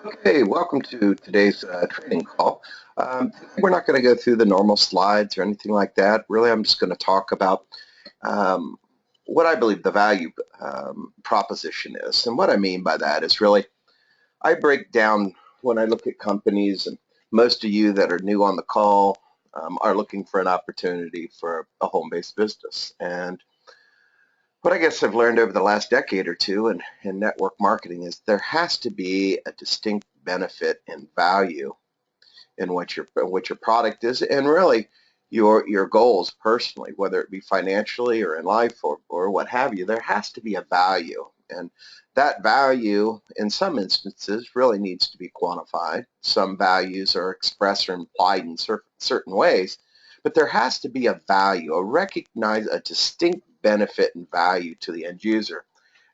Okay, welcome to today's training call. We're not going to go through the normal slides or anything like that. Really, I'm just going to talk about um, what I believe the value proposition is. And what I mean by that is really, I break down when I look at companies, and most of you that are new on the call are looking for an opportunity for a home-based business. And what I guess I've learned over the last decade or two in network marketing is there has to be a distinct benefit and value in what your product is, and really your goals personally, whether it be financially or in life or what have you. There has to be a value, and that value in some instances really needs to be quantified. Some values are expressed or implied in certain ways, but there has to be a value, a distinct benefit and value to the end user.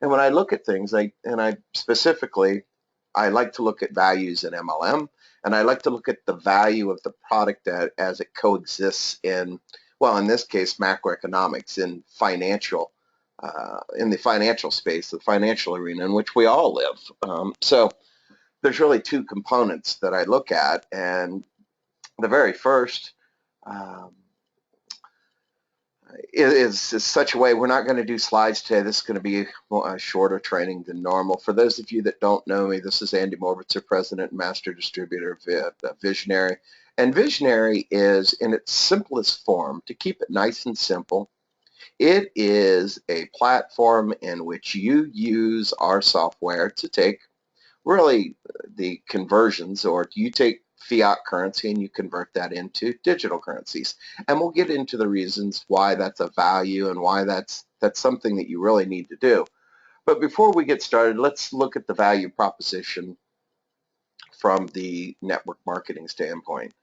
And when I look at things, I specifically I like to look at values in MLM, and I like to look at the value of the product as it coexists in, well, in this case, macroeconomics, in the financial space, the financial arena in which we all live. So there's really two components that I look at, and the very first um, is such a way. We're not going to do slides today. This is going to be a shorter training than normal. For those of you that don't know me, this is Andy MORBITZER, President and Master Distributor of Vizionary. And Vizionary is, in its simplest form, to keep it nice and simple, it is a platform in which you use our software to take really the conversions, or you take fiat currency and you convert that into digital currencies. And we'll get into the reasons why that's a value and why that's something that you really need to do. But before we get started, let's look at the value proposition from the network marketing standpoint,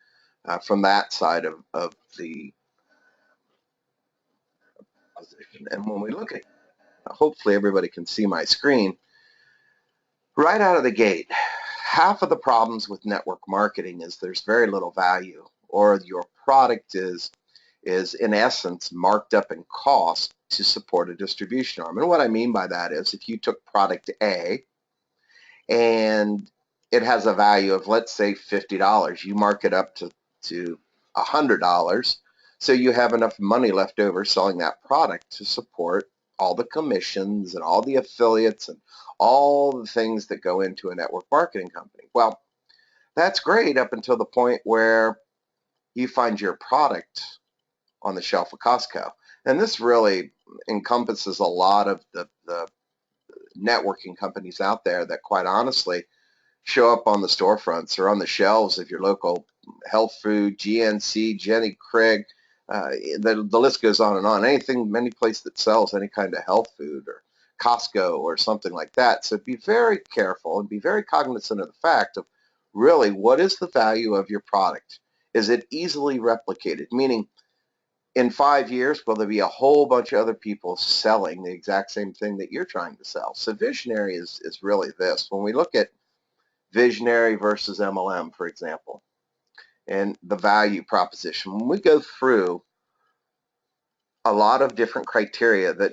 from that side of the position. And when we look at, hopefully everybody can see my screen, right out of the gate, half of the problems with network marketing is there's very little value, or your product is in essence marked up in cost to support a distribution arm. And what I mean by that is if you took product A and it has a value of, let's say, $50, you mark it up to $100, so you have enough money left over selling that product to support all the commissions and all the affiliates and all the things that go into a network marketing company. Well, that's great up until the point where you find your product on the shelf of Costco. And this really encompasses a lot of the networking companies out there that, quite honestly, show up on the storefronts or on the shelves of your local health food, GNC, Jenny Craig. The list goes on and on. Any place that sells any kind of health food, or Costco or something like that. So be very careful and be very cognizant of the fact of really what is the value of your product. Is it easily replicated? Meaning, in 5 years, will there be a whole bunch of other people selling the exact same thing that you're trying to sell? So Visionary is really this. When we look at Visionary versus MLM, for example, and the value proposition, when we go through a lot of different criteria that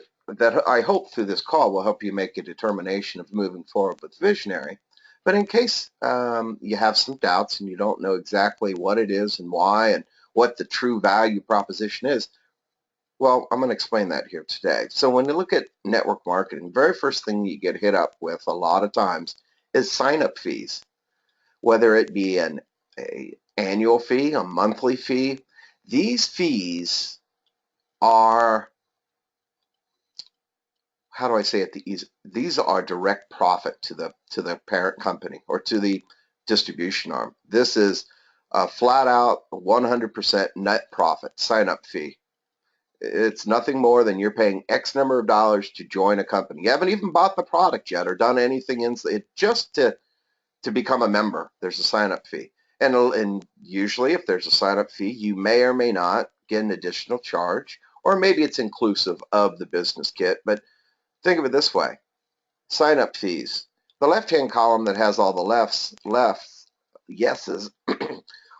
I hope through this call will help you make a determination of moving forward with Visionary. But in case you have some doubts and you don't know exactly what it is and why and what the true value proposition is, well, I'm going to explain that here today. So when you look at network marketing, the very first thing you get hit up with a lot of times is sign-up fees, whether it be an annual fee, a monthly fee. These fees are, how do I say it? These are direct profit to the parent company or to the distribution arm. This is a flat out 100% net profit sign-up fee. It's nothing more than you're paying X number of dollars to join a company. You haven't even bought the product yet or done anything just to become a member. There's a sign-up fee. And usually if there's a sign-up fee, you may or may not get an additional charge, or maybe it's inclusive of the business kit. But think of it this way. Sign-up fees. The left-hand column that has all the left yeses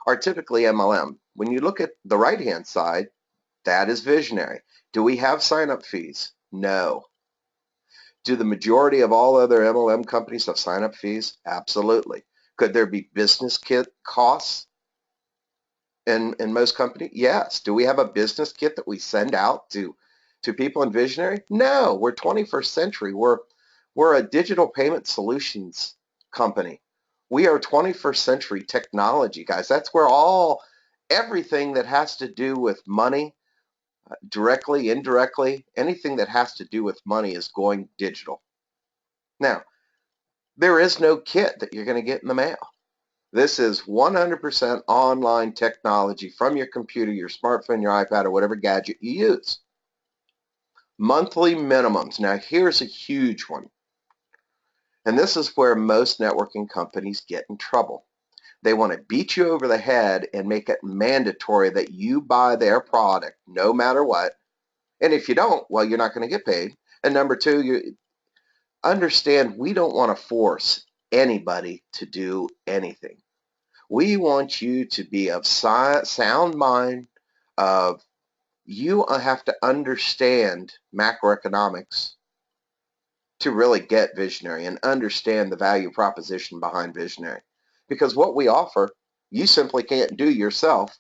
are typically MLM. When you look at the right-hand side, that is Visionary. Do we have sign-up fees? No. Do the majority of all other MLM companies have sign-up fees? Absolutely. Could there be business kit costs in most companies? Yes. Do we have a business kit that we send out to people in Visionary? No. We're 21st century. We're a digital payment solutions company. We are 21st century technology, guys. That's where everything that has to do with money, directly, indirectly, anything that has to do with money is going digital. Now, there is no kit that you're going to get in the mail. This is 100% online technology from your computer, your smartphone, your iPad, or whatever gadget you use. Monthly minimums. Now, here's a huge one. And this is where most networking companies get in trouble. They want to beat you over the head and make it mandatory that you buy their product no matter what. And if you don't, well, you're not going to get paid. And number two, you understand we don't want to force anybody to do anything. We want you to be of sound mind, of you have to understand macroeconomics to really get Visionary and understand the value proposition behind Visionary. Because what we offer, you simply can't do yourself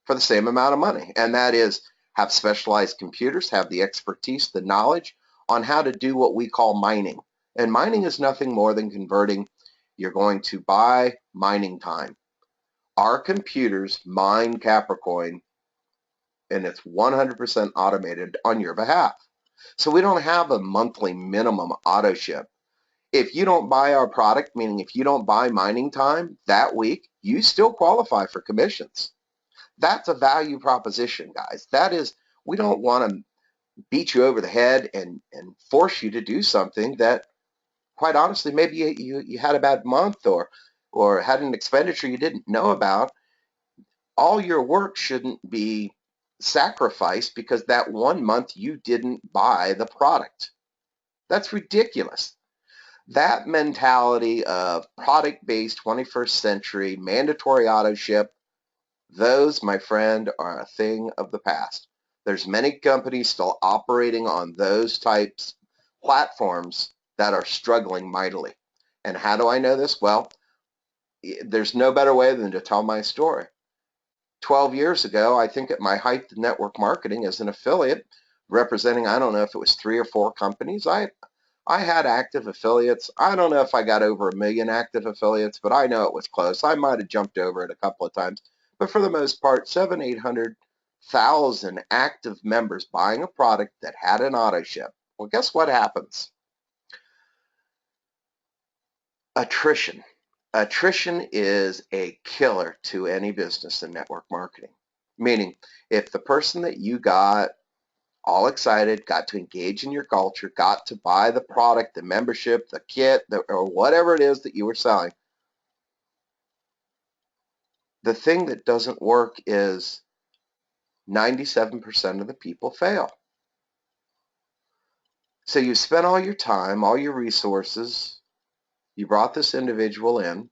for the same amount of money. And that is have specialized computers, have the expertise, the knowledge on how to do what we call mining. And mining is nothing more than converting. You're going to buy mining time. Our computers mine Capricoin, and it's 100% automated on your behalf. So we don't have a monthly minimum auto ship. If you don't buy our product, meaning if you don't buy mining time that week, you still qualify for commissions. That's a value proposition, guys. That is, we don't want to beat you over the head and force you to do something that, quite honestly, maybe you had a bad month or had an expenditure you didn't know about. All your work shouldn't be sacrificed because that 1 month you didn't buy the product. That's ridiculous. That mentality of product-based 21st century mandatory auto ship, those, my friend, are a thing of the past. There's many companies still operating on those types platforms that are struggling mightily. And how do I know this? Well, there's no better way than to tell my story. 12 years ago, I think at my height in network marketing as an affiliate, representing, I don't know if it was 3 or 4 companies, I had active affiliates. I don't know if I got over 1 million active affiliates, but I know it was close. I might have jumped over it a couple of times. But for the most part, 800,000 active members buying a product that had an auto ship. Well, guess what happens? Attrition. Attrition is a killer to any business in network marketing. Meaning, if the person that you got all excited, got to engage in your culture, got to buy the product, the membership, the kit, or whatever it is that you were selling, the thing that doesn't work is 97% of the people fail. So you spent all your time, all your resources, you brought this individual in,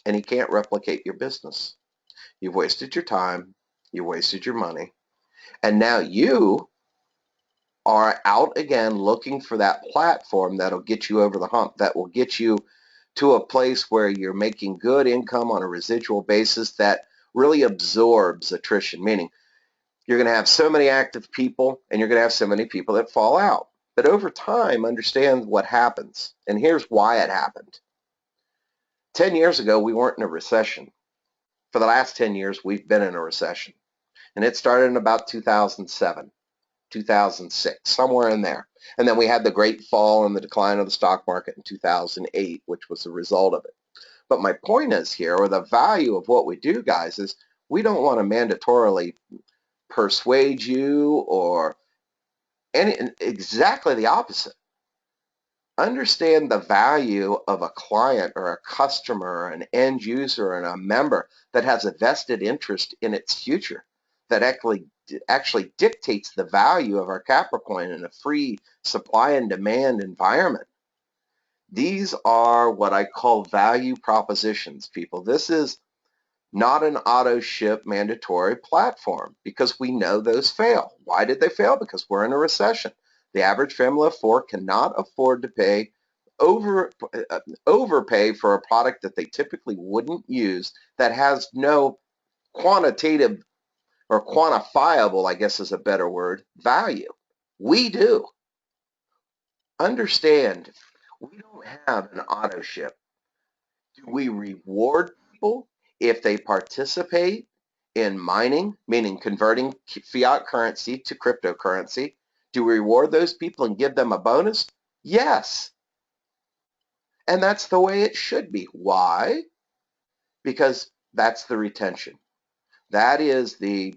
and he can't replicate your business. You've wasted your time, you wasted your money, and now you are out again looking for that platform that'll get you over the hump, that will get you to a place where you're making good income on a residual basis that really absorbs attrition, meaning you're going to have so many active people and you're going to have so many people that fall out. But over time, understand what happens. And here's why it happened. 10 years ago, we weren't in a recession. For the last 10 years, we've been in a recession. And it started in about 2007, 2006, somewhere in there. And then we had the great fall and the decline of the stock market in 2008, which was the result of it. But my point is here, or the value of what we do, guys, is we don't want to mandatorily persuade you or exactly the opposite. Understand the value of a client or a customer or an end user and a member that has a vested interest in its future, that actually dictates the value of our Capricoin in a free supply and demand environment. These are what I call value propositions, people. This is not an auto ship mandatory platform because we know those fail. Why did they fail? Because we're in a recession. The average family of 4 cannot afford to pay overpay for a product that they typically wouldn't use, that has no quantitative or quantifiable, I guess is a better word, value. We do. Understand, we don't have an auto ship. Do we reward people if they participate in mining, meaning converting fiat currency to cryptocurrency? Do we reward those people and give them a bonus? Yes. And that's the way it should be. Why? Because that's the retention. That is the,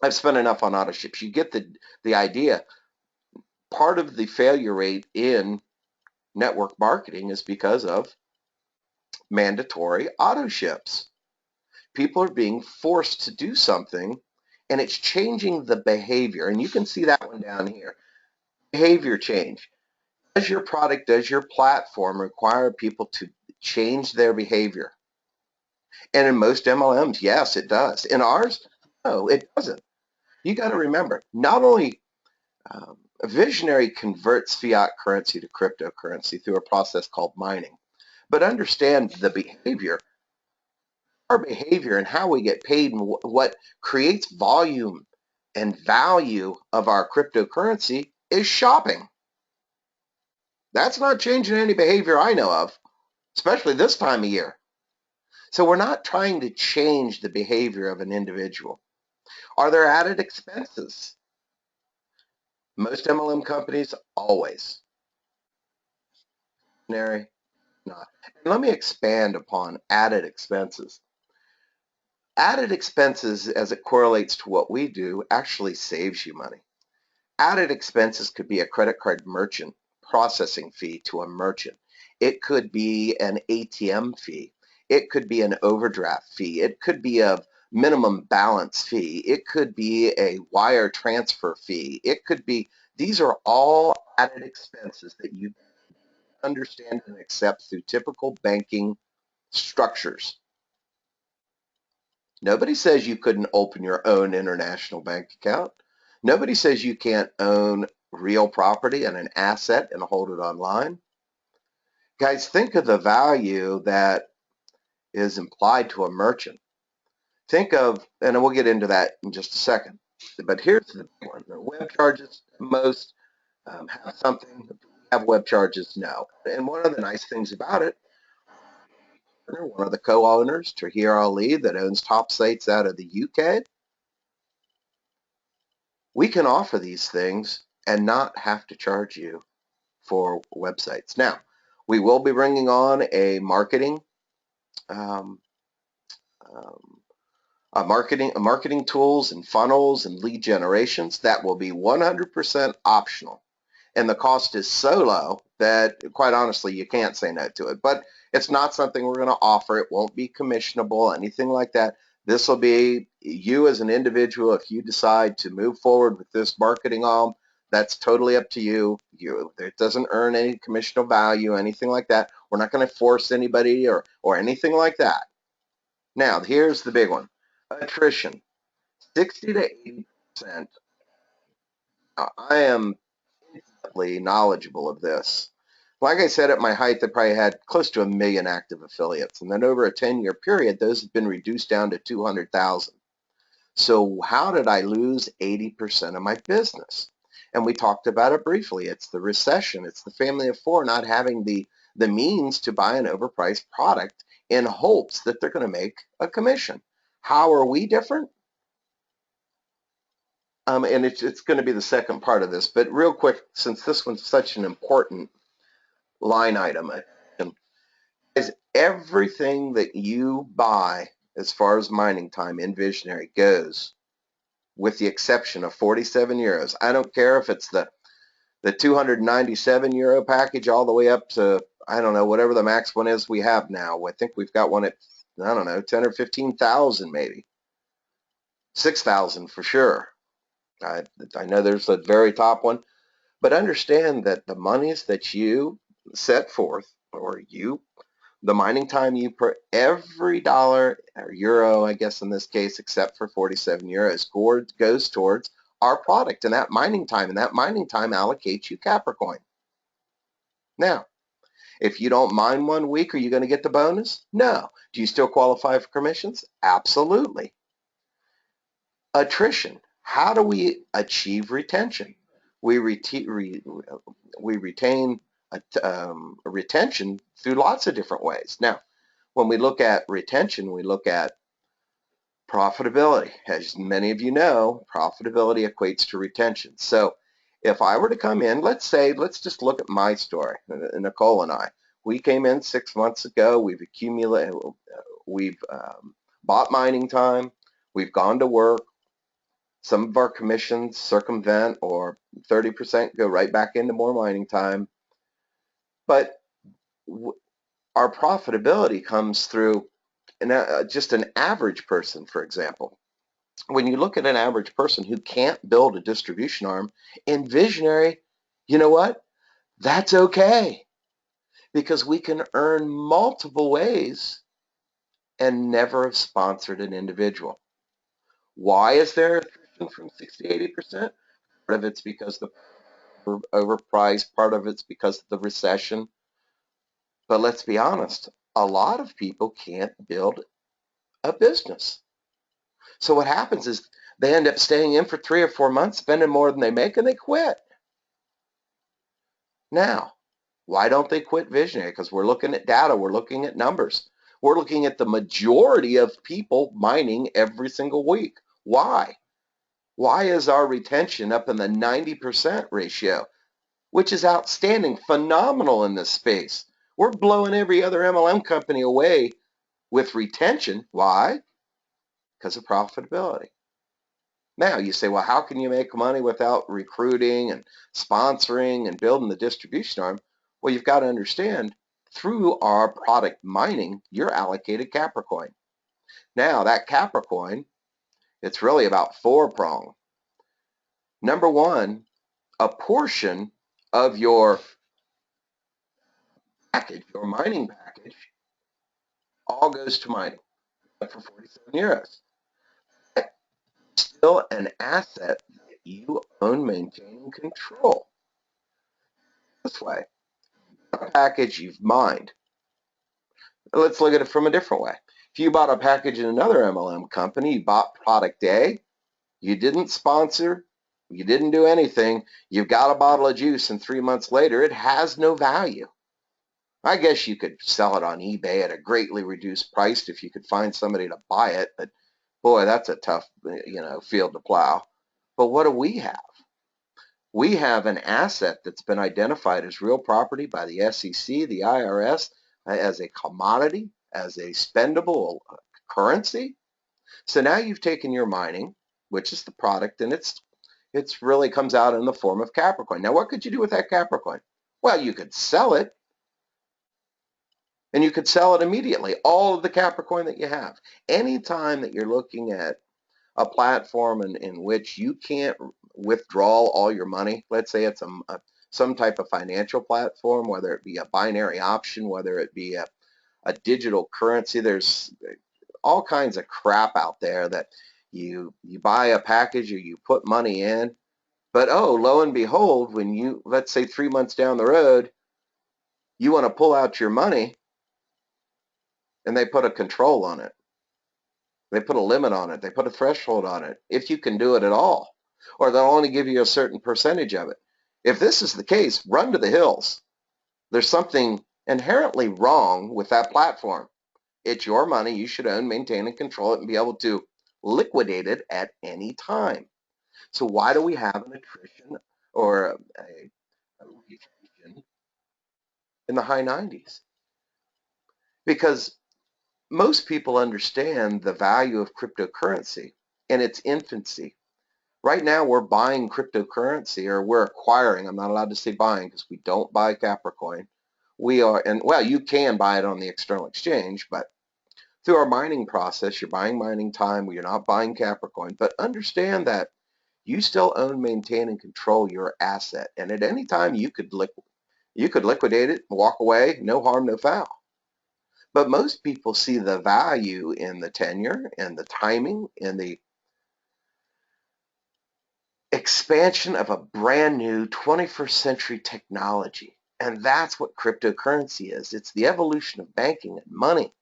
I've spent enough on auto ships. You get the idea. Part of the failure rate in network marketing is because of mandatory auto ships. People are being forced to do something, and it's changing the behavior. And you can see that one down here. Behavior change. Does your product, does your platform require people to change their behavior? And in most MLMs, yes, it does. In ours, no, it doesn't. You got to remember, not only Vizionary converts fiat currency to cryptocurrency through a process called mining, but understand the behavior, our behavior and how we get paid, and what creates volume and value of our cryptocurrency is shopping. That's not changing any behavior I know of, especially this time of year. So we're not trying to change the behavior of an individual. Are there added expenses? Most MLM companies, always. Not. And let me expand upon added expenses. Added expenses, as it correlates to what we do, actually saves you money. Added expenses could be a credit card merchant processing fee to a merchant. It could be an ATM fee. It could be an overdraft fee. It could be a minimum balance fee. It could be a wire transfer fee. It could be, these are all added expenses that you understand and accept through typical banking structures. Nobody says you couldn't open your own international bank account. Nobody says you can't own real property and an asset and hold it online. Guys, think of the value that is implied to a merchant. Think of, and we'll get into that in just a second, but here's the one. The web charges, most have something. Have web charges? No. And one of the nice things about it, one of the co-owners, Tahir Ali, that owns top sites out of the UK, we can offer these things and not have to charge you for websites. Now, we will be bringing on a marketing tools and funnels and lead generations that will be 100% optional. And the cost is so low that, quite honestly, you can't say no to it. But it's not something we're going to offer. It won't be commissionable, anything like that. This will be you as an individual. If you decide to move forward with this marketing arm, that's totally up to you. It doesn't earn any commissional value, anything like that. We're not going to force anybody or anything like that. Now, here's the big one. Attrition. 60 to 80%. I am knowledgeable of this. Like I said, at my height, they probably had close to 1 million active affiliates. And then over a 10-year period, those have been reduced down to 200,000. So how did I lose 80% of my business? And we talked about it briefly. It's the recession. It's the family of four not having the means to buy an overpriced product in hopes that they're going to make a commission. How are we different? And it's going to be the second part of this. But real quick, since this one's such an important line item, is everything that you buy as far as mining time in Vizionary goes, with the exception of 47 euros. I don't care if it's the 297 euro package all the way up to, I don't know, whatever the max one is we have now. I think we've got one at, I don't know, 10 or 15,000 maybe. 6,000 for sure. I know there's a very top one, but understand that the monies that you set forth, or the mining time you per every dollar or euro, I guess in this case, except for 47 euros, goes towards our product and that mining time, allocates you Capricoin. Now, If you don't mine 1 week, are you going to get the bonus? No. Do you still qualify for commissions? Absolutely. Attrition. How do we achieve retention? We retain retention through lots of different ways. Now, when we look at retention, we look at profitability. As many of you know, profitability equates to retention. So if I were to come in, let's just look at my story, Nicole and I. We came in 6 months ago. We've accumulated, we've bought mining time. We've gone to work. Some of our commissions circumvent, or 30% go right back into more mining time. But our profitability comes through just an average person, for example. When you look at an average person who can't build a distribution arm in Visionary, you know what? That's okay, because we can earn multiple ways and never have sponsored an individual. Why is there attrition from 60 to 80%? Part of it's because the overpriced, part of it's because of the recession. But let's be honest, a lot of people can't build a business. So what happens is they end up staying in for 3 or 4 months, spending more than they make, and they quit. Now, why don't they quit Visionary? Because we're looking at data, we're looking at numbers. We're looking at the majority of people mining every single week. Why? Why is our retention up in the 90% ratio, which is outstanding, phenomenal in this space? We're blowing every other MLM company away with retention. Why? Because of profitability. Now you say, well, how can you make money without recruiting and sponsoring and building the distribution arm? Well, you've got to understand, through our product mining, you're allocated Capricoin. Now that Capricoin, it's really about 4-prong. Number one, a portion of your package, your mining package, all goes to mining for 47 euros. Still an asset that you own, maintain, and control. This way, a package you've mined. Let's look at it from a different way. If you bought a package in another MLM company, you bought product A, you didn't sponsor, you didn't do anything, you've got a bottle of juice, and 3 months later, it has no value. I guess you could sell it on eBay at a greatly reduced price if you could find somebody to buy it, but boy, that's a tough, field to plow. But what do we have? We have an asset that's been identified as real property by the SEC, the IRS, as a commodity, as a spendable currency. So now you've taken your mining, which is the product, and it's really comes out in the form of Capricoin. Now, what could you do with that Capricoin? Well, you could sell it, and you could sell it immediately, all of the Capricoin that you have. Anytime that you're looking at a platform in which you can't withdraw all your money, let's say it's some type of financial platform, whether it be a binary option, whether it be a digital currency, there's all kinds of crap out there that you buy a package or you put money in, but oh, lo and behold, when you, let's say 3 months down the road, you want to pull out your money, and they put a control on it. They put a limit on it. They put a threshold on it, if you can do it at all. Or they'll only give you a certain percentage of it. If this is the case, run to the hills. There's something inherently wrong with that platform. It's your money. You should own, maintain, and control it and be able to liquidate it at any time. So why do we have an attrition or a retention in the high 90s? Because most people understand the value of cryptocurrency in its infancy. Right now, we're buying cryptocurrency, or we're acquiring. I'm not allowed to say buying because we don't buy Capricoin. We are, and well, you can buy it on the external exchange, but through our mining process, you're buying mining time. You're not buying Capricoin. But understand that you still own, maintain, and control your asset, and at any time you could liquidate it, walk away, no harm, no foul. But most people see the value in the tenure and the timing and the expansion of a brand new 21st century technology. And that's what cryptocurrency is. It's the evolution of banking and money.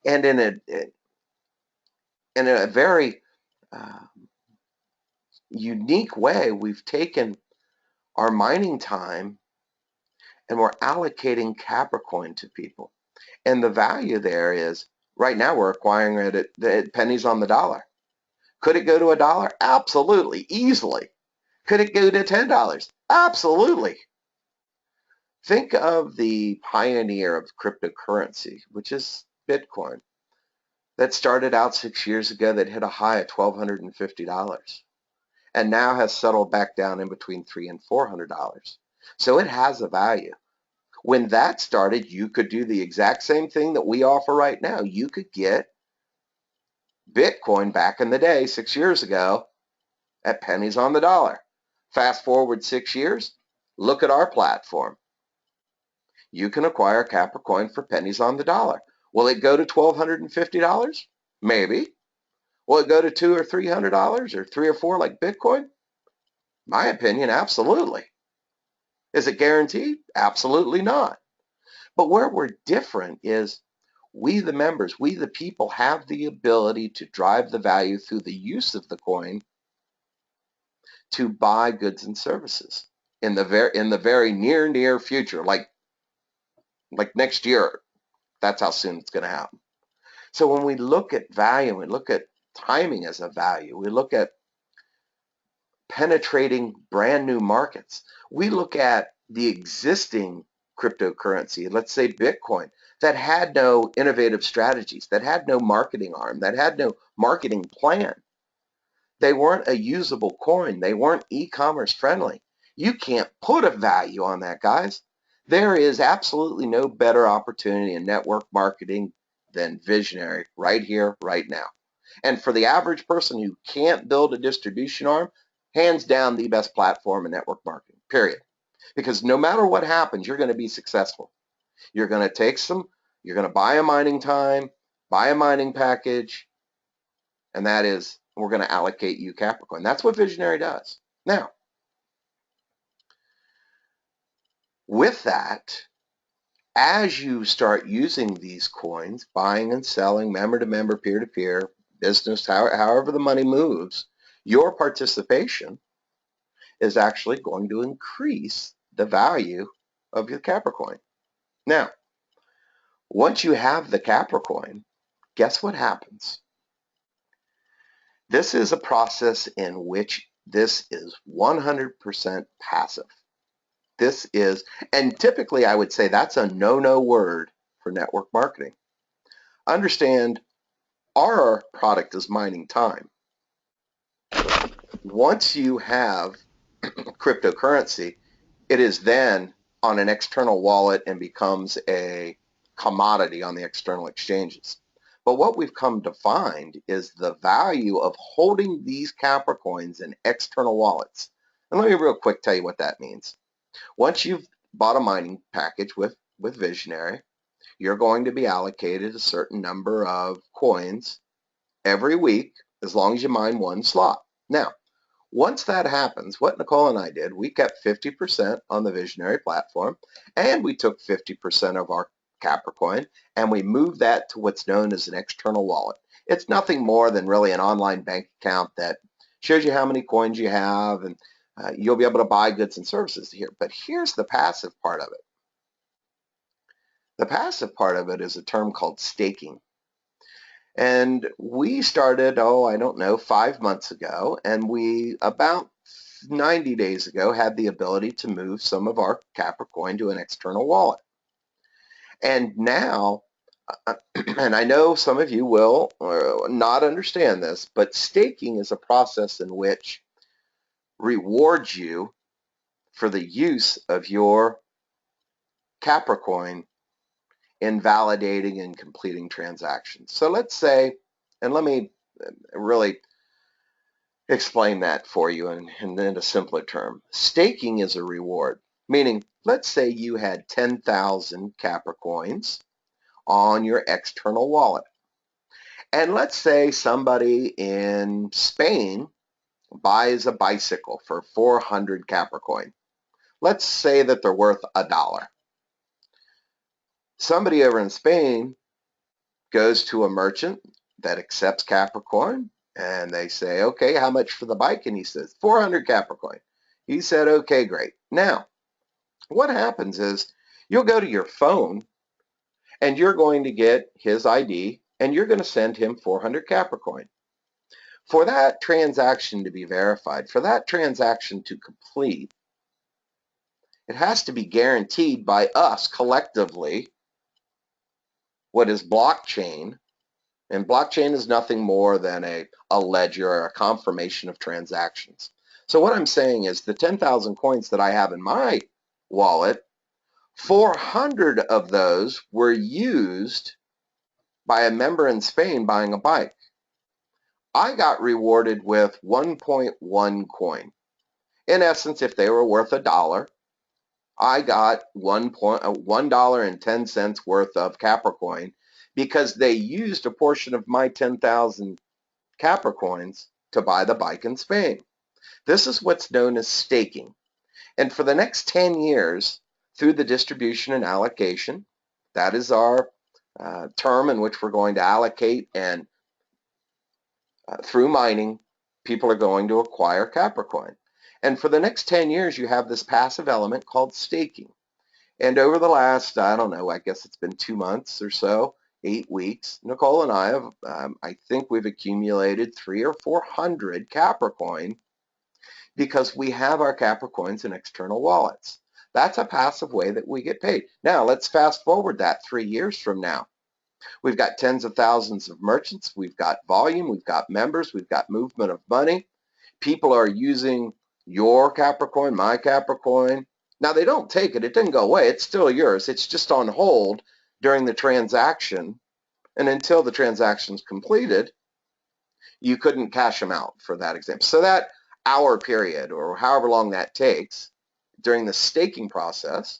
And in a very uh, unique way, we've taken our mining time and we're allocating Capricoin to people. And the value there is, right now we're acquiring it at pennies on the dollar. Could it go to $1? Absolutely, easily. Could it go to $10? Absolutely. Think of the pioneer of cryptocurrency, which is Bitcoin, that started out 6 years ago that hit a high of $1,250 and now has settled back down in between $300 and $400. So it has a value. When that started, you could do the exact same thing that we offer right now. You could get Bitcoin back in the day, 6 years ago, at pennies on the dollar. Fast forward 6 years, look at our platform. You can acquire Capricoin for pennies on the dollar. Will it go to $1,250? Maybe. Will it go to $200 or $300 or 3 or 4 like Bitcoin? My opinion, absolutely. Is it guaranteed? Absolutely not. But where we're different is we, the members, we, the people, have the ability to drive the value through the use of the coin to buy goods and services in the very near future, like next year. That's how soon it's going to happen. So when we look at value, we look at timing as a value, we look at penetrating brand new markets, we look at the existing cryptocurrency, let's say Bitcoin, that had no innovative strategies, that had no marketing arm, that had no marketing plan. They weren't a usable coin. They weren't e-commerce friendly. You can't put a value on that, guys. There is absolutely no better opportunity in network marketing than Vizionary right here, right now. And for the average person who can't build a distribution arm, hands down the best platform in network marketing, period. Because no matter what happens, you're going to be successful. You're going to you're going to buy a mining time, buy a mining package, and that is, we're going to allocate you Capricorn. That's what Vizionary does. Now, with that, as you start using these coins, buying and selling, member to member, peer to peer, business, however the money moves, your participation is actually going to increase the value of your Capricoin. Now, once you have the Capricoin, guess what happens? This is a process in which this is 100% passive. This is, and typically I would say that's a no-no word for network marketing. Understand, our product is mining time. Once you have cryptocurrency, it is then on an external wallet and becomes a commodity on the external exchanges. But what we've come to find is the value of holding these Capricoins in external wallets. And let me real quick tell you what that means. Once you've bought a mining package with Vizionary, you're going to be allocated a certain number of coins every week as long as you mine one slot. Now, once that happens, what Nicole and I did, we kept 50% on the Vizionary platform, and we took 50% of our Capricoin, and we moved that to what's known as an external wallet. It's nothing more than really an online bank account that shows you how many coins you have, and you'll be able to buy goods and services here. But here's the passive part of it. The passive part of it is a term called staking. And we started, I don't know, 5 months ago, and we, about 90 days ago, had the ability to move some of our Capricoin to an external wallet. And now, and I know some of you will not understand this, but staking is a process in which rewards you for the use of your Capricoin in validating and completing transactions. So let's say, and let me really explain that for you in a simpler term. Staking is a reward, meaning let's say you had 10,000 Capricoins on your external wallet. And let's say somebody in Spain buys a bicycle for 400 Capricoin. Let's say that they're worth $1. Somebody over in Spain goes to a merchant that accepts Capricoin, and they say, okay, how much for the bike? And he says, 400 Capricoin. He said, okay, great. Now, what happens is you'll go to your phone and you're going to get his ID and you're going to send him 400 Capricoin. For that transaction to be verified, for that transaction to complete, it has to be guaranteed by us collectively what is blockchain. And blockchain is nothing more than a ledger or a confirmation of transactions. So what I'm saying is the 10,000 coins that I have in my wallet, 400 of those were used by a member in Spain buying a bike. I got rewarded with 1.1 coin. In essence, if they were worth $1, I got $1.10 worth of Capricoin because they used a portion of my 10,000 Capricoins to buy the bike in Spain. This is what's known as staking. And for the next 10 years, through the distribution and allocation, that is our term in which we're going to allocate, and through mining, people are going to acquire Capricoin. And for the next 10 years, you have this passive element called staking. And over the last, I don't know, I guess it's been 2 months or so, 8 weeks, Nicole and I have, I think we've accumulated 300 or 400 Capricoin because we have our Capricoins in external wallets. That's a passive way that we get paid. Now, let's fast forward that 3 years from now. We've got tens of thousands of merchants. We've got volume. We've got members. We've got movement of money. People are using your Capricoin, my Capricoin. Now, they don't take it. It didn't go away. It's still yours. It's just on hold during the transaction. And until the transaction's completed, you couldn't cash them out, for that example. So that hour period, or however long that takes, during the staking process,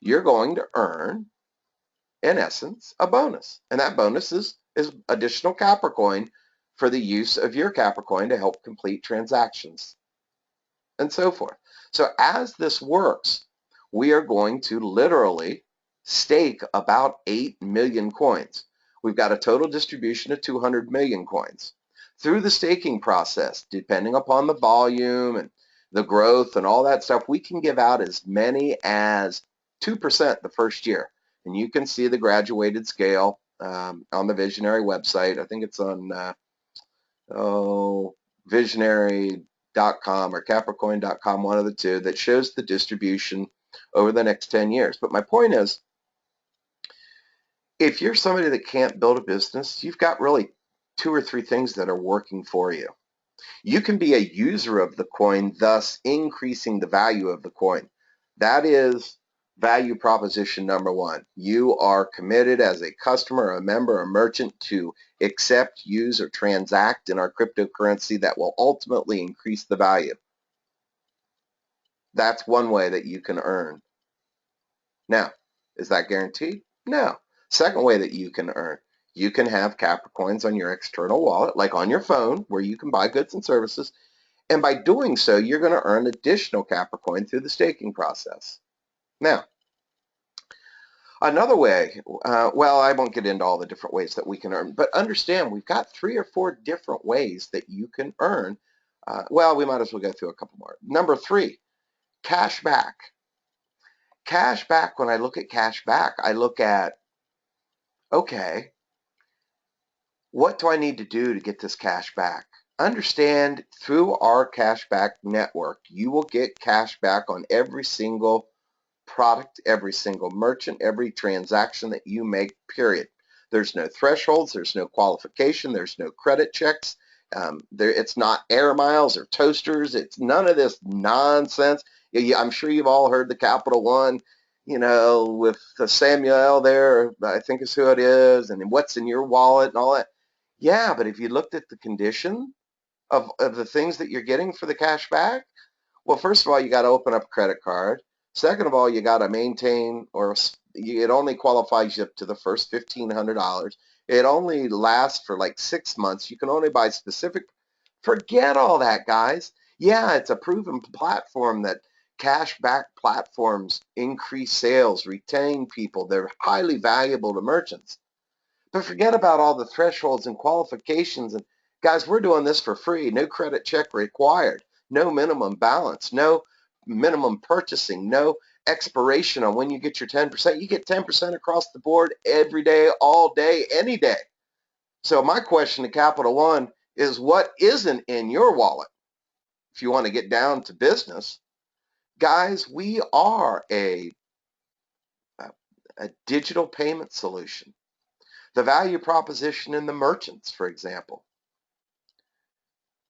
you're going to earn, in essence, a bonus. And that bonus is additional Capricoin for the use of your Capricoin to help complete transactions, and so forth. So as this works, we are going to literally stake about 8 million coins. We've got a total distribution of 200 million coins. Through the staking process, depending upon the volume and the growth and all that stuff, we can give out as many as 2% the first year. And you can see the graduated scale on the Vizionary website. I think it's on Vizionary.com or Capricoin.com, one of the two, that shows the distribution over the next 10 years. But my point is, if you're somebody that can't build a business, you've got really 2 or 3 things that are working for you. You can be a user of the coin, thus increasing the value of the coin. That is value proposition number 1. You are committed as a customer, a member, a merchant to accept, use, or transact in our cryptocurrency that will ultimately increase the value. That's one way that you can earn. Now, is that guaranteed? No. Second way that you can earn, you can have Capricoins on your external wallet, like on your phone, where you can buy goods and services. And by doing so, you're going to earn additional Capricoin through the staking process. Now, another way, well, I won't get into all the different ways that we can earn, but understand we've got 3 or 4 different ways that you can earn. Well, we might as well go through a couple more. Number 3, cash back. Cash back, when I look at cash back, I look at, okay, what do I need to do to get this cash back? Understand, through our cashback network, you will get cash back on every single product, every single merchant, every transaction that you make, period. There's no thresholds, there's no qualification, there's no credit checks. It's not air miles or toasters. It's none of this nonsense. I'm sure you've all heard the Capital One, with Samuel there, I think is who it is, and what's in your wallet and all that. Yeah, but if you looked at the condition of the things that you're getting for the cash back, well, first of all, you got to open up a credit card. Second of all, you got to maintain, or it only qualifies you up to the first $1,500. It only lasts for like 6 months. You can only buy specific. Forget all that, guys. Yeah, it's a proven platform that Cash-back platforms increase sales, retain people. They're highly valuable to merchants. But forget about all the thresholds and qualifications. And guys, we're doing this for free. No credit check required. No minimum balance. No minimum purchasing. No expiration on when you get your 10%. You get 10% across the board every day, all day, any day. So my question to Capital One is, what isn't in your wallet? If you want to get down to business, guys, we are a digital payment solution. The value proposition in the merchants, for example,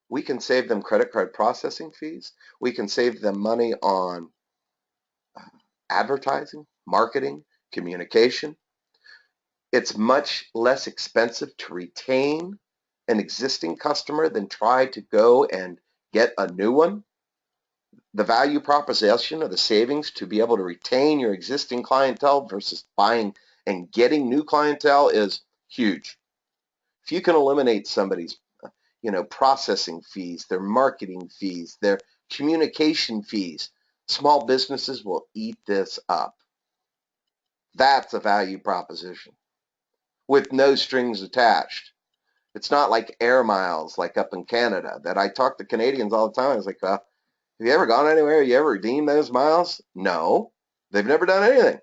we can save them credit card processing fees. We can save them money on advertising, marketing, communication. It's much less expensive to retain an existing customer than try to go and get a new one. The value proposition of the savings to be able to retain your existing clientele versus buying and getting new clientele is huge. If you can eliminate somebody's processing fees, their marketing fees, their communication fees, small businesses will eat this up. That's a value proposition with no strings attached. It's not like air miles like up in Canada that I talk to Canadians all the time. I was like, have you ever gone anywhere? You ever redeemed those miles? No, they've never done anything.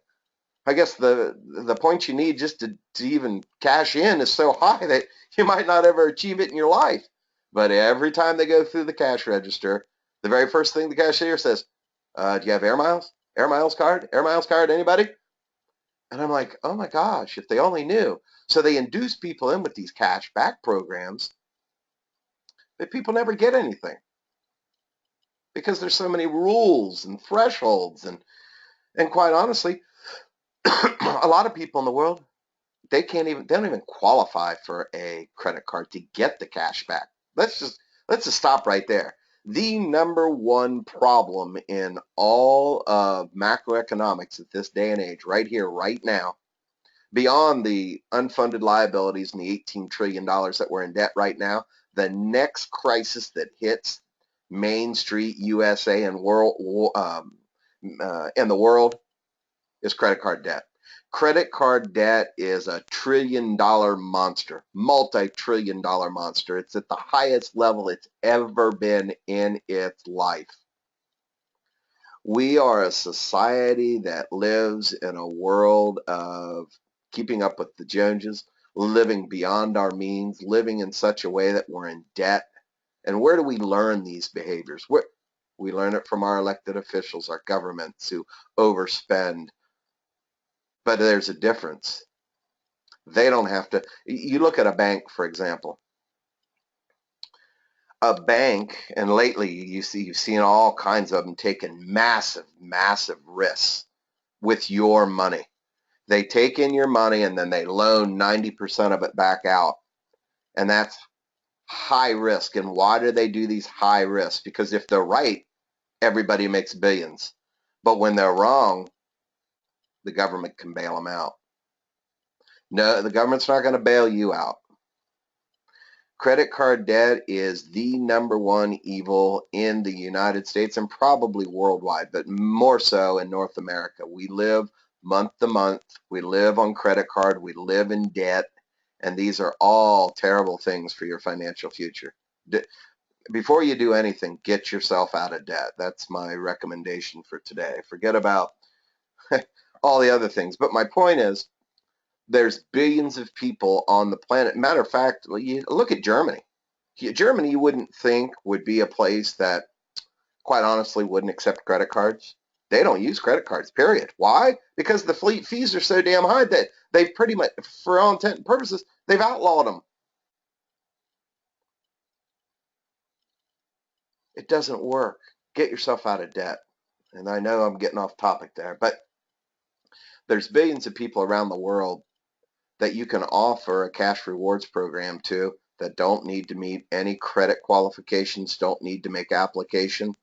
I guess the points you need just to even cash in is so high that you might not ever achieve it in your life. But every time they go through the cash register, the very first thing the cashier says, do you have air miles? Air miles card? Air miles card, anybody? And I'm like, oh my gosh, if they only knew. So they induce people in with these cash back programs, but people never get anything because there's so many rules and thresholds. And quite honestly, a lot of people in the world, they don't even qualify for a credit card to get the cash back. Let's just stop right there. The number one problem in all of macroeconomics at this day and age, right here, right now, beyond the unfunded liabilities and the $18 trillion that we're in debt right now, the next crisis that hits Main Street, USA, and the world is credit card debt. Credit card debt is a trillion-dollar monster, multi-trillion-dollar monster. It's at the highest level it's ever been in its life. We are a society that lives in a world of keeping up with the Joneses, living beyond our means, living in such a way that we're in debt. And where do we learn these behaviors? We learn it from our elected officials, our governments who overspend. But there's a difference. They don't have to. You look at a bank, for example. A bank, and lately you've seen all kinds of them taking massive, massive risks with your money. They take in your money and then they loan 90% of it back out. And that's high risk. And why do they do these high risks? Because if they're right, everybody makes billions. But when they're wrong, the government can bail them out. No, the government's not going to bail you out. Credit card debt is the number one evil in the United States and probably worldwide, but more so in North America. We live month to month. We live on credit card. We live in debt. And these are all terrible things for your financial future. Before you do anything, get yourself out of debt. That's my recommendation for today. Forget about all the other things. But my point is, there's billions of people on the planet. Matter of fact, you look at Germany. Germany, you wouldn't think would be a place that, quite honestly, wouldn't accept credit cards. They don't use credit cards, period. Why? Because the fleet fees are so damn high that they've pretty much, for all intent and purposes, they've outlawed them. It doesn't work. Get yourself out of debt. And I know I'm getting off topic there, but there's billions of people around the world that you can offer a cash rewards program to that don't need to meet any credit qualifications, don't need to make application.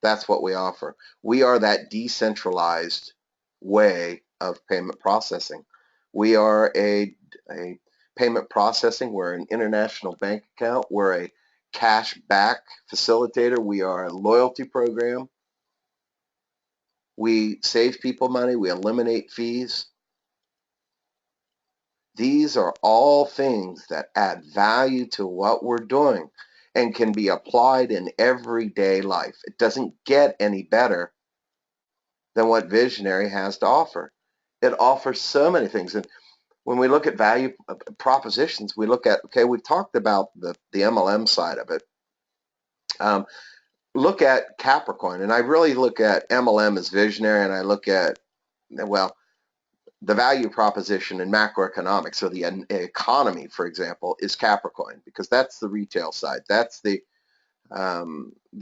That's what we offer. We are that decentralized way of payment processing. We are a payment processing. We're an international bank account. We're a cash back facilitator. We are a loyalty program. We save people money. We eliminate fees. These are all things that add value to what we're doing and can be applied in everyday life. It doesn't get any better than what Visionary has to offer. It offers so many things. And when we look at value propositions, we look at, okay, we've talked about the MLM side of it. Look at Capricoin, and I really look at MLM as Visionary, and I look at, well, the value proposition in macroeconomics, so the economy, for example, is Capricoin, because that's the retail side. That's the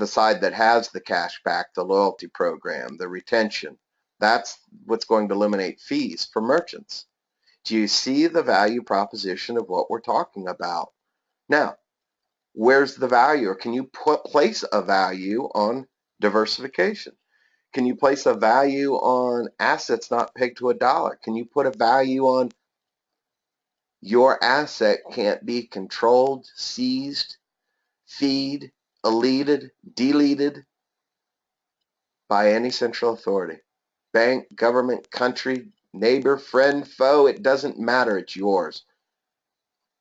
side that has the cash back, the loyalty program, the retention. That's what's going to eliminate fees for merchants. Do you see the value proposition of what we're talking about? Now, where's the value, or can you place a value on diversification? Can you place a value on assets not pegged to a dollar? Can you put a value on your asset can't be controlled, seized, feed, deleted by any central authority? Bank, government, country, neighbor, friend, foe, it doesn't matter. It's yours.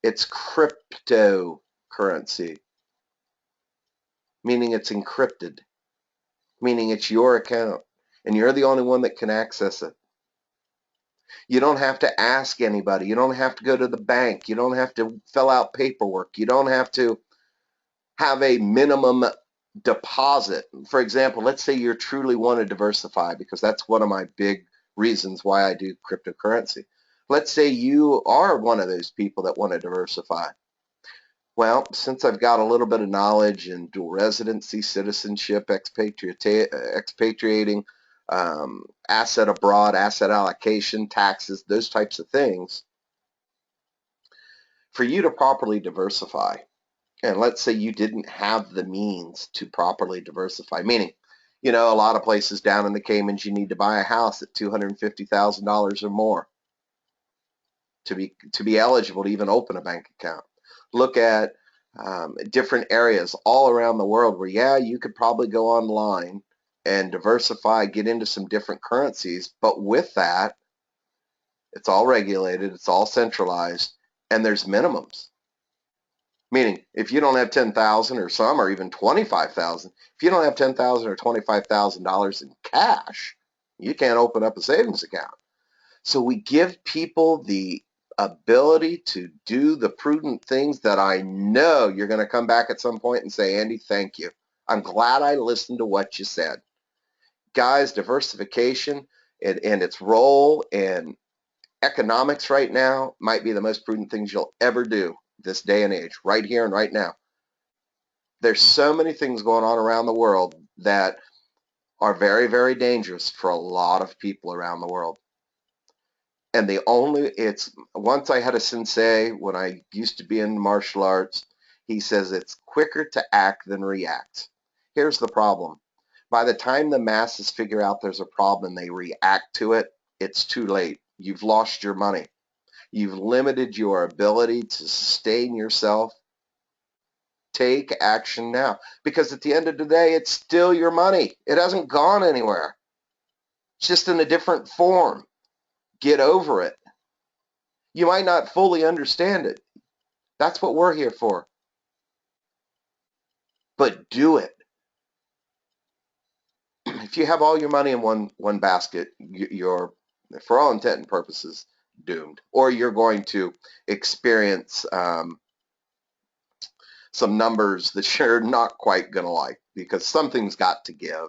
It's cryptocurrency, meaning it's encrypted, meaning it's your account, and you're the only one that can access it. You don't have to ask anybody. You don't have to go to the bank. You don't have to fill out paperwork. You don't have to have a minimum deposit. For example, let's say you truly want to diversify, because that's one of my big reasons why I do cryptocurrency. Let's say you are one of those people that want to diversify. Well, since I've got a little bit of knowledge in dual residency, citizenship, expatriating, asset abroad, asset allocation, taxes, those types of things, for you to properly diversify, and let's say you didn't have the means to properly diversify, meaning, a lot of places down in the Caymans, you need to buy a house at $250,000 or more to be eligible to even open a bank account. Look at different areas all around the world where, yeah, you could probably go online and diversify, get into some different currencies, but with that, it's all regulated, it's all centralized, and there's minimums. Meaning, if you don't have 10,000 or some, or even 25,000, if you don't have 10,000 or $25,000 in cash, you can't open up a savings account. So we give people the ability to do the prudent things that I know you're going to come back at some point and say, Andy, thank you. I'm glad I listened to what you said. Guys, diversification and its role in economics right now might be the most prudent things you'll ever do this day and age, right here and right now. There's so many things going on around the world that are very, very dangerous for a lot of people around the world. And once I had a sensei when I used to be in martial arts, he says it's quicker to act than react. Here's the problem. By the time the masses figure out there's a problem and they react to it, it's too late. You've lost your money. You've limited your ability to sustain yourself. Take action now, because at the end of the day, it's still your money. It hasn't gone anywhere. It's just in a different form. Get over it. You might not fully understand it. That's what we're here for. But do it. If you have all your money in one basket, you're, for all intent and purposes, doomed. Or you're going to experience some numbers that you're not quite going to like, because something's got to give.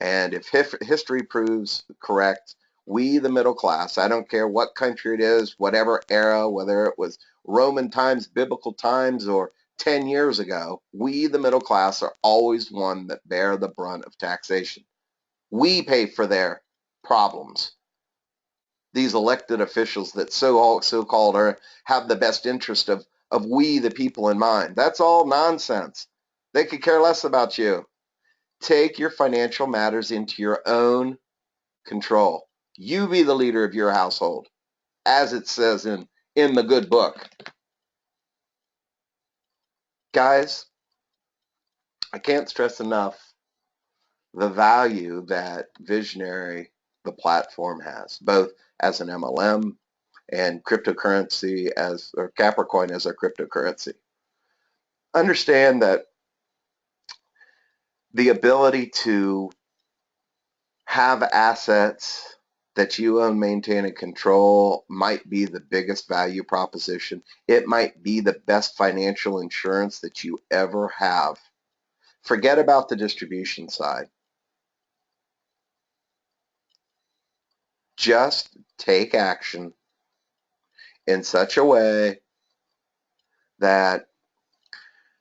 And if history proves correct, we, the middle class, I don't care what country it is, whatever era, whether it was Roman times, biblical times, or 10 years ago, we, the middle class, are always one that bear the brunt of taxation. We pay for their problems. These elected officials that so-called have the best interest of we, the people, in mind. That's all nonsense. They could care less about you. Take your financial matters into your own control. You be the leader of your household, as it says in the good book. Guys, I can't stress enough the value that Visionary, the platform, has, both as an MLM and cryptocurrency or Capricoin as our cryptocurrency. Understand that the ability to have assets that you own, maintain, and control might be the biggest value proposition. It might be the best financial insurance that you ever have. Forget about the distribution side. Just take action in such a way that,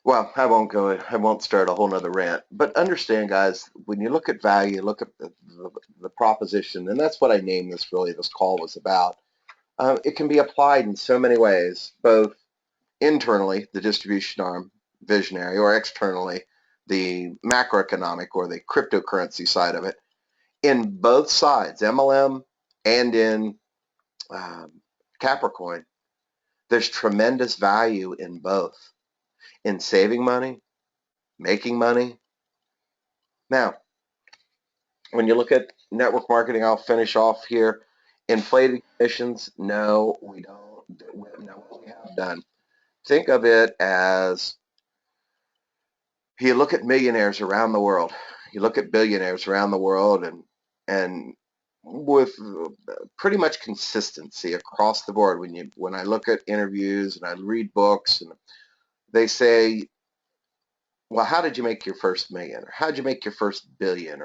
well, I won't start a whole nother rant, but understand, guys, when you look at value, look at the proposition, and that's what I named this call was about. It can be applied in so many ways, both internally, the distribution arm, Visionary, or externally, the macroeconomic or the cryptocurrency side of it. In both sides, MLM and in Capricoin, there's tremendous value in both, in saving money, making money. Now, when you look at network marketing, I'll finish off here. Inflated commissions, no, we don't. No, what we have done. Think of it as you look at millionaires around the world, you look at billionaires around the world, and with pretty much consistency across the board. When I look at interviews and I read books, and they say, well, how did you make your first million? Or how did you make your first billion?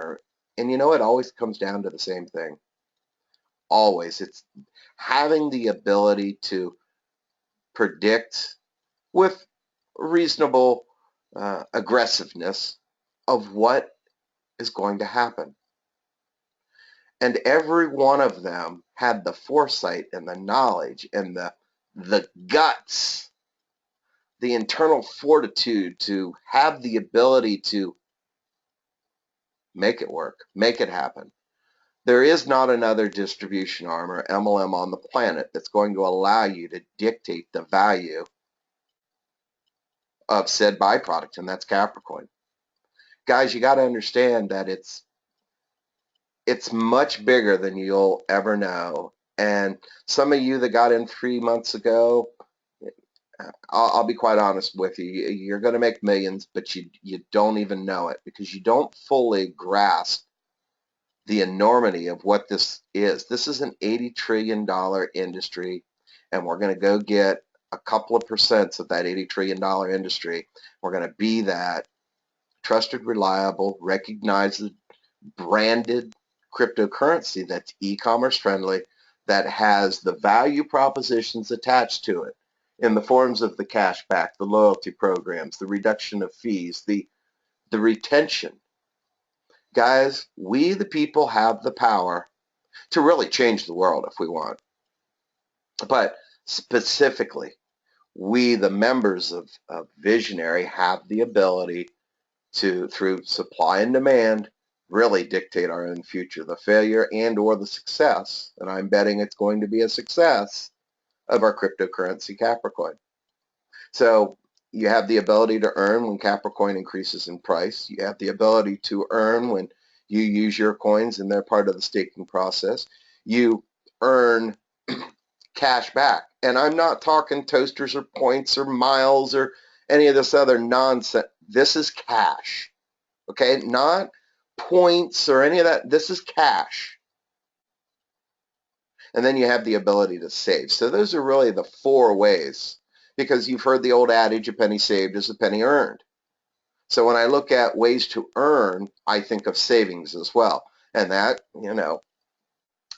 And you know, it always comes down to the same thing. Always. It's having the ability to predict with reasonable aggressiveness of what is going to happen. And every one of them had the foresight and the knowledge and the guts, the internal fortitude to have the ability to make it work, make it happen. There is not another distribution arm or MLM on the planet that's going to allow you to dictate the value of said byproduct, and that's Capricoin. Guys, you got to understand that it's much bigger than you'll ever know. And some of you that got in 3 months ago, I'll be quite honest with you, you're going to make millions, but you don't even know it because you don't fully grasp the enormity of what this is. This is an $80 trillion industry, and we're going to go get a couple of percents of that $80 trillion industry. We're going to be that trusted, reliable, recognized, branded cryptocurrency that's e-commerce friendly, that has the value propositions attached to it in the forms of the cashback, the loyalty programs, the reduction of fees, the retention. Guys, we the people have the power to really change the world if we want. But specifically, we the members of Visionary have the ability to, through supply and demand, really dictate our own future, the failure and or the success, and I'm betting it's going to be a success, of our cryptocurrency Capricoin. So you have the ability to earn when Capricoin increases in price. You have the ability to earn when you use your coins and they're part of the staking process. You earn cash back. And I'm not talking toasters or points or miles or any of this other nonsense. This is cash. Okay, not points or any of that. This is cash. And then you have the ability to save. So those are really the 4 ways, because you've heard the old adage, a penny saved is a penny earned. So when I look at ways to earn, I think of savings as well. And that,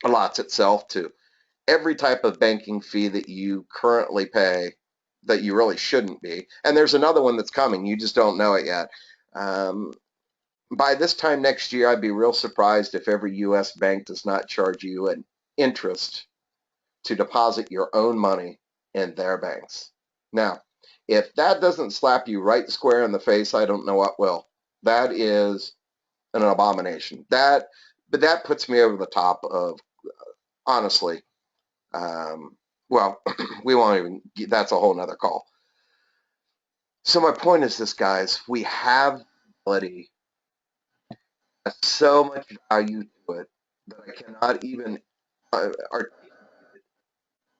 allots itself to every type of banking fee that you currently pay that you really shouldn't be. And there's another one that's coming. You just don't know it yet. By this time next year, I'd be real surprised if every U.S. bank does not charge you an interest to deposit your own money in their banks. Now, if that doesn't slap you right square in the face, I don't know what will. That is an abomination. But that puts me over the top of, honestly, well, we won't even, that's a whole nother call. So my point is this, guys, we have the ability has so much value to it that I cannot even articulate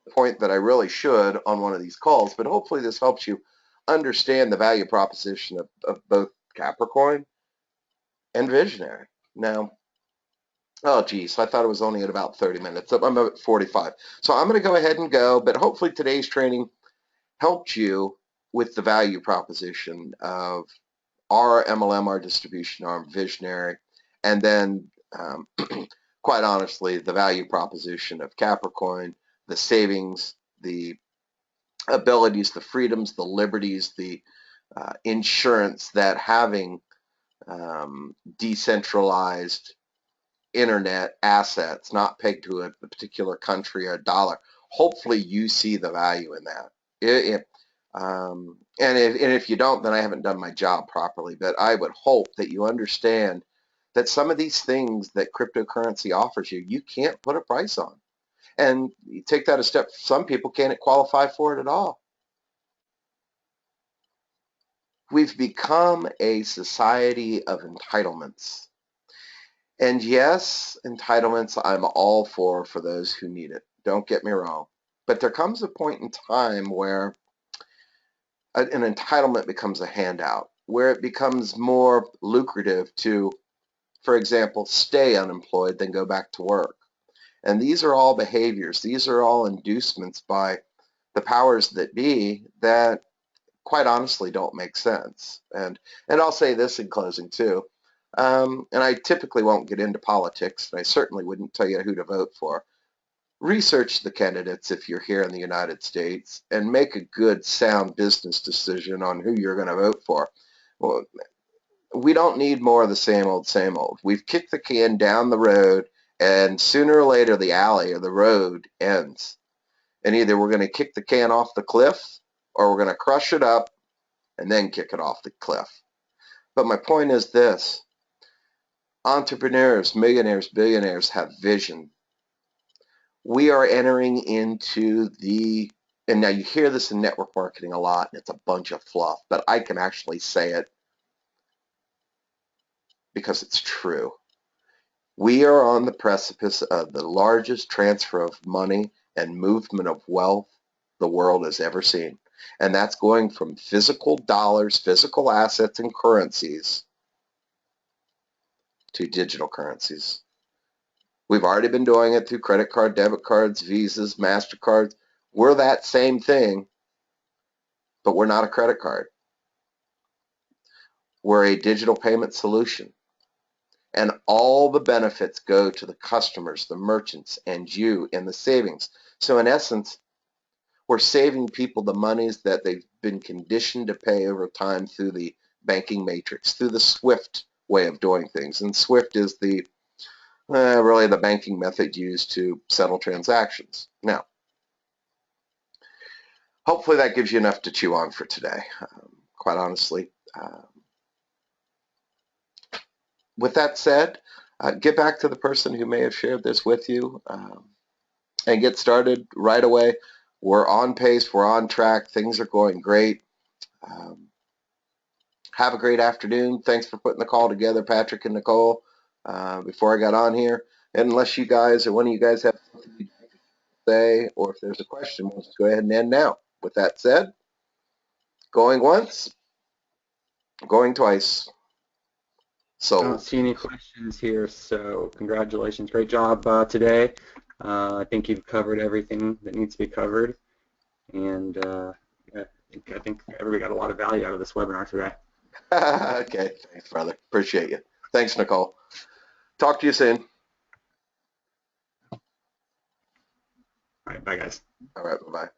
the point that I really should on one of these calls, but hopefully this helps you understand the value proposition of both Capricoin and Visionary. Now, oh geez, I thought it was only at about 30 minutes. I'm at 45. So I'm going to go ahead and go, but hopefully today's training helped you with the value proposition of our MLM, our distribution arm, Visionary, and then quite honestly, the value proposition of Capricoin, the savings, the abilities, the freedoms, the liberties, the insurance that having decentralized internet assets, not pegged to a particular country or a dollar. Hopefully you see the value in that. And if you don't, then I haven't done my job properly. But I would hope that you understand that some of these things that cryptocurrency offers you, you can't put a price on. And you take that a step, some people can't qualify for it at all. We've become a society of entitlements. And yes, entitlements I'm all for those who need it. Don't get me wrong. But there comes a point in time where an entitlement becomes a handout, where it becomes more lucrative to, for example, stay unemployed than go back to work. And these are all behaviors. These are all inducements by the powers that be that quite honestly don't make sense. And I'll say this in closing too. And I typically won't get into politics, and I certainly wouldn't tell you who to vote for. Research the candidates if you're here in the United States and make a good, sound business decision on who you're going to vote for. Well, we don't need more of the same old, same old. We've kicked the can down the road, and sooner or later the alley or the road ends. And either we're going to kick the can off the cliff or we're going to crush it up and then kick it off the cliff. But my point is this. Entrepreneurs, millionaires, billionaires have vision. We are entering into and now you hear this in network marketing a lot, and it's a bunch of fluff, but I can actually say it because it's true. We are on the precipice of the largest transfer of money and movement of wealth the world has ever seen. And that's going from physical dollars, physical assets and currencies to digital currencies. We've already been doing it through credit card, debit cards, Visas, MasterCards. We're that same thing, but we're not a credit card. We're a digital payment solution. And all the benefits go to the customers, the merchants, and you in the savings. So in essence, we're saving people the monies that they've been conditioned to pay over time through the banking matrix, through the SWIFT way of doing things. And SWIFT is really the banking method used to settle transactions. Now, hopefully that gives you enough to chew on for today. Quite honestly. With that said, get back to the person who may have shared this with you and get started right away. We're on pace. We're on track. Things are going great. Have a great afternoon. Thanks for putting the call together, Patrick and Nicole, before I got on here. And unless you guys or one of you guys have something to say, or if there's a question, we'll just go ahead and end now. With that said, going once, going twice. I don't see any questions here, so congratulations. Great job today. I think you've covered everything that needs to be covered, and I think everybody got a lot of value out of this webinar today. Okay, thanks, brother. Appreciate you. Thanks, Nicole. Talk to you soon. All right, bye, guys. All right, bye-bye.